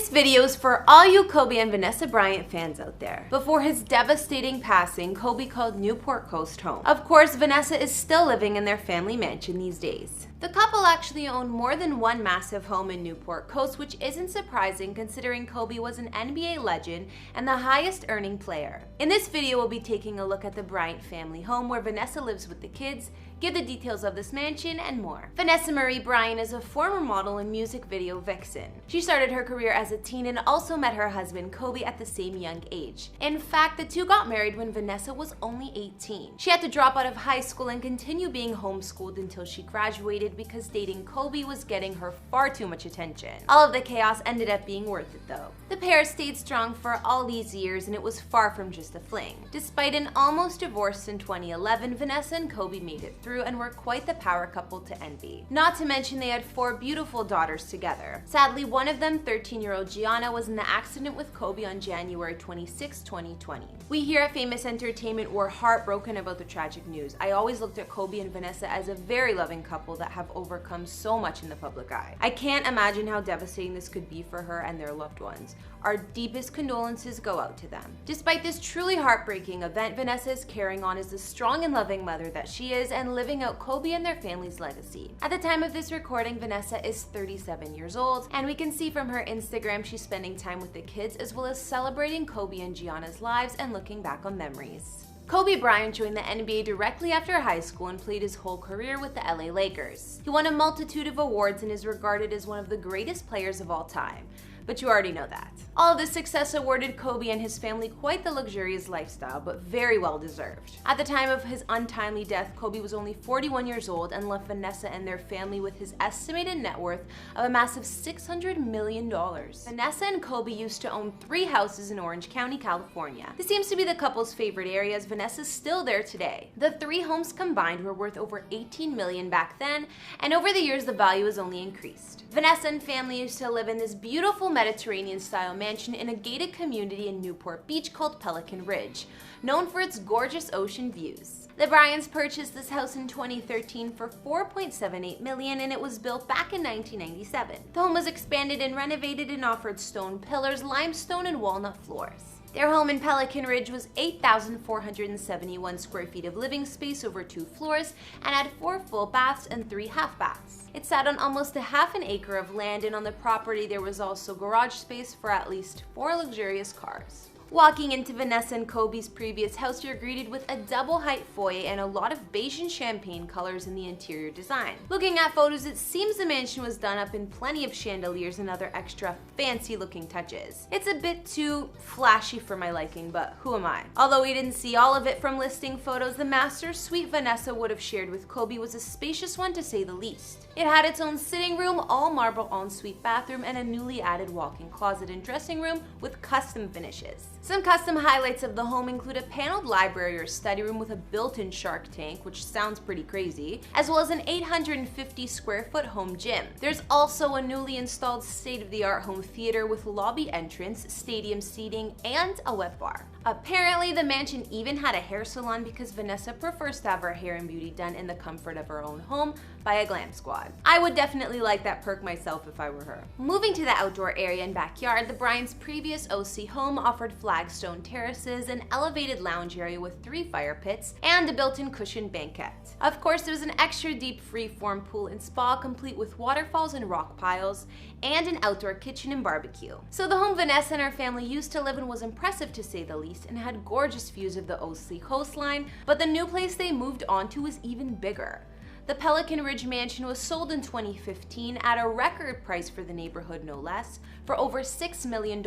This video's for all you Kobe and Vanessa Bryant fans out there. Before his devastating passing, Kobe called Newport Coast home. Of course, Vanessa is still living in their family mansion these days. The couple actually owned more than one massive home in Newport Coast, which isn't surprising considering Kobe was an NBA legend and the highest earning player. In this video, we'll be taking a look at the Bryant family home where Vanessa lives with the kids, give the details of this mansion, and more. Vanessa Marie Bryant is a former model and music video vixen. She started her career as a teen and also met her husband Kobe at the same young age. In fact, the two got married when Vanessa was only 18. She had to drop out of high school and continue being homeschooled until she graduated because dating Kobe was getting her far too much attention. All of the chaos ended up being worth it though. The pair stayed strong for all these years and it was far from just a fling. Despite an almost divorce in 2011, Vanessa and Kobe made it through and were quite the power couple to envy. Not to mention they had 4 beautiful daughters together. Sadly, one of them, 13-year-old Gianna, was in the accident with Kobe on January 26, 2020. We here at Famous Entertainment were heartbroken about the tragic news. I always looked at Kobe and Vanessa as a very loving couple that have overcome so much in the public eye. I can't imagine how devastating this could be for her and their loved ones. Our deepest condolences go out to them. Despite this truly heartbreaking event, Vanessa is carrying on as the strong and loving mother that she is and living out Kobe and their family's legacy. At the time of this recording, Vanessa is 37 years old, and we can see from her Instagram she's spending time with the kids as well as celebrating Kobe and Gianna's lives and looking back on memories. Kobe Bryant joined the NBA directly after high school and played his whole career with the LA Lakers. He won a multitude of awards and is regarded as one of the greatest players of all time. But you already know that. All of this success awarded Kobe and his family quite the luxurious lifestyle, but very well deserved. At the time of his untimely death, Kobe was only 41 years old and left Vanessa and their family with his estimated net worth of a massive $600 million. Vanessa and Kobe used to own 3 houses in Orange County, California. This seems to be the couple's favorite area as Vanessa's still there today. The 3 homes combined were worth over $18 million back then, and over the years the value has only increased. Vanessa and family used to live in this beautiful Mediterranean-style mansion in a gated community in Newport Beach called Pelican Ridge, known for its gorgeous ocean views. The Bryants purchased this house in 2013 for $4.78 million and it was built back in 1997. The home was expanded and renovated and offered stone pillars, limestone, and walnut floors. Their home in Pelican Ridge was 8,471 square feet of living space over 2 floors and had 4 full baths and 3 half baths. It sat on almost a half an acre of land, and on the property there was also garage space for at least 4 luxurious cars. Walking into Vanessa and Kobe's previous house, you're greeted with a double-height foyer and a lot of beige and champagne colors in the interior design. Looking at photos, it seems the mansion was done up in plenty of chandeliers and other extra fancy-looking touches. It's a bit too flashy for my liking, but who am I? Although we didn't see all of it from listing photos, the master suite Vanessa would have shared with Kobe was a spacious one to say the least. It had its own sitting room, all marble ensuite bathroom, and a newly added walk-in closet and dressing room with custom finishes. Some custom highlights of the home include a paneled library or study room with a built-in shark tank, which sounds pretty crazy, as well as an 850 square foot home gym. There's also a newly installed state-of-the-art home theater with lobby entrance, stadium seating, and a wet bar. Apparently, the mansion even had a hair salon because Vanessa prefers to have her hair and beauty done in the comfort of her own home by a glam squad. I would definitely like that perk myself if I were her. Moving to the outdoor area and backyard, the Bryant's previous OC home offered flagstone terraces, an elevated lounge area with 3 fire pits, and a built-in cushioned banquette. Of course, there was an extra deep free-form pool and spa complete with waterfalls and rock piles, and an outdoor kitchen and barbecue. So the home Vanessa and her family used to live in was impressive to say the least and had gorgeous views of the OC coastline, but the new place they moved on to was even bigger. The Pelican Ridge mansion was sold in 2015 at a record price for the neighborhood, no less, for over $6 million.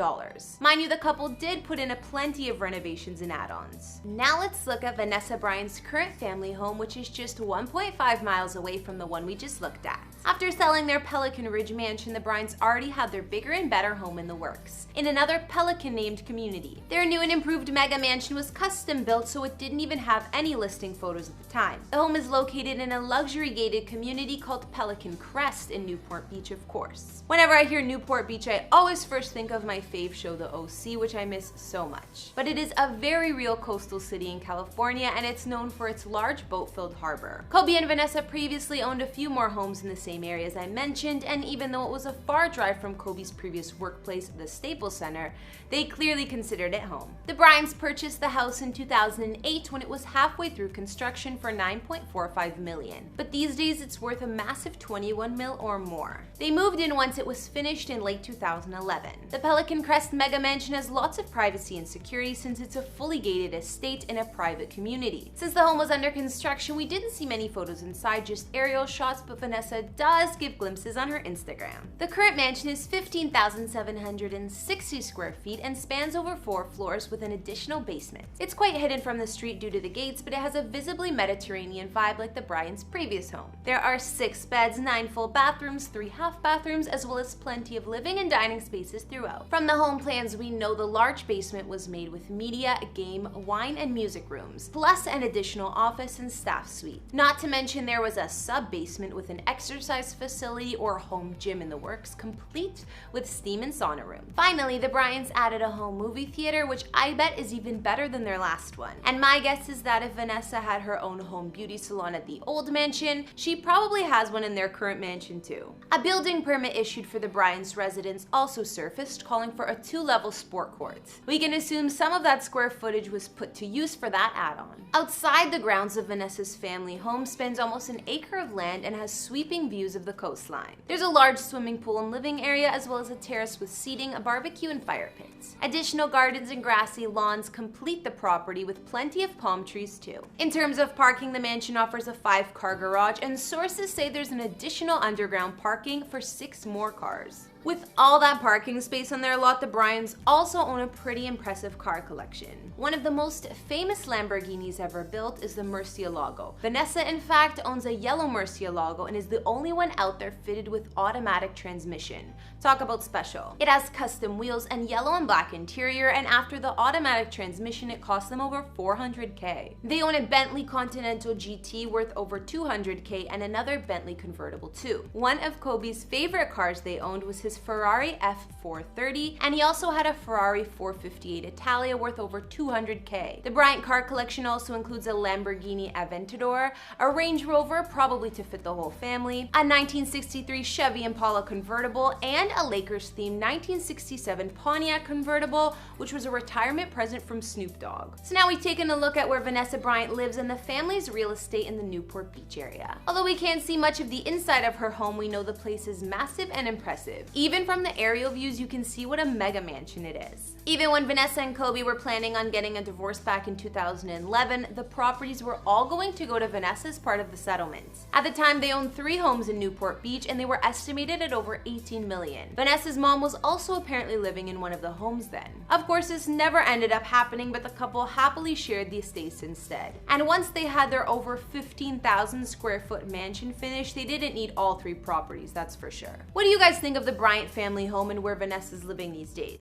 Mind you, the couple did put in a plenty of renovations and add-ons. Now let's look at Vanessa Bryant's current family home, which is just 1.5 miles away from the one we just looked at. After selling their Pelican Ridge mansion, the Bryants already had their bigger and better home in the works, in another Pelican-named community. Their new and improved mega mansion was custom built, so it didn't even have any listing photos at the time. The home is located in a luxury gated community called Pelican Crest in Newport Beach, of course. Whenever I hear Newport Beach, I always first think of my fave show, The OC, which I miss so much. But it is a very real coastal city in California, and it's known for its large boat-filled harbor. Kobe and Vanessa previously owned a few more homes in the same same area as I mentioned, and even though it was a far drive from Kobe's previous workplace, the Staples Center, they clearly considered it home. The Bryants purchased the house in 2008 when it was halfway through construction for $9.45 million, but these days it's worth a massive $21 million or more. They moved in once it was finished in late 2011. The Pelican Crest mega mansion has lots of privacy and security since it's a fully gated estate in a private community. Since the home was under construction, we didn't see many photos inside, just aerial shots, but Vanessa does give glimpses on her Instagram. The current mansion is 15,760 square feet and spans over 4 floors with an additional basement. It's quite hidden from the street due to the gates, but it has a visibly Mediterranean vibe like the Bryants' previous home. There are 6 beds, 9 full bathrooms, 3 half bathrooms, as well as plenty of living and dining spaces throughout. From the home plans, we know the large basement was made with media, game, wine, and music rooms, plus an additional office and staff suite. Not to mention there was a sub-basement with an exercise facility or home gym in the works, complete with steam and sauna room. Finally, the Bryants added a home movie theater, which I bet is even better than their last one. And my guess is that if Vanessa had her own home beauty salon at the old mansion, she probably has one in their current mansion too. A building permit issued for the Bryants' residence also surfaced, calling for a 2-level sport court. We can assume some of that square footage was put to use for that add-on. Outside the grounds of Vanessa's family home spans almost an acre of land and has sweeping views of the coastline. There's a large swimming pool and living area, as well as a terrace with seating, a barbecue, and fire pits. Additional gardens and grassy lawns complete the property, with plenty of palm trees too. In terms of parking, the mansion offers a 5-car garage, and sources say there's an additional underground parking for 6 more cars. With all that parking space on their lot, the Bryants also own a pretty impressive car collection. One of the most famous Lamborghinis ever built is the Murcielago. Vanessa, in fact, owns a yellow Murcielago and is the only one out there fitted with automatic transmission. Talk about special. It has custom wheels and yellow and black interior, and after the automatic transmission, it costs them over $400K. They own a Bentley Continental GT worth over $200K and another Bentley convertible too. One of Kobe's favorite cars they owned was his Ferrari F430, and he also had a Ferrari 458 Italia worth over $200K. The Bryant car collection also includes a Lamborghini Aventador, a Range Rover, probably to fit the whole family, a 1963 Chevy Impala convertible, and a Lakers-themed 1967 Pontiac convertible, which was a retirement present from Snoop Dogg. So now we've taken a look at where Vanessa Bryant lives and the family's real estate in the Newport Beach area. Although we can't see much of the inside of her home, we know the place is massive and impressive. Even from the aerial views, you can see what a mega mansion it is. Even when Vanessa and Kobe were planning on getting a divorce back in 2011, the properties were all going to go to Vanessa's part of the settlement. At the time, they owned 3 homes in Newport Beach, and they were estimated at over $18 million. Vanessa's mom was also apparently living in one of the homes then. Of course, this never ended up happening, but the couple happily shared the estates instead. And once they had their over 15,000 square foot mansion finished, they didn't need all 3 properties, that's for sure. What do you guys think of the Bryant family home and where Vanessa's living these days?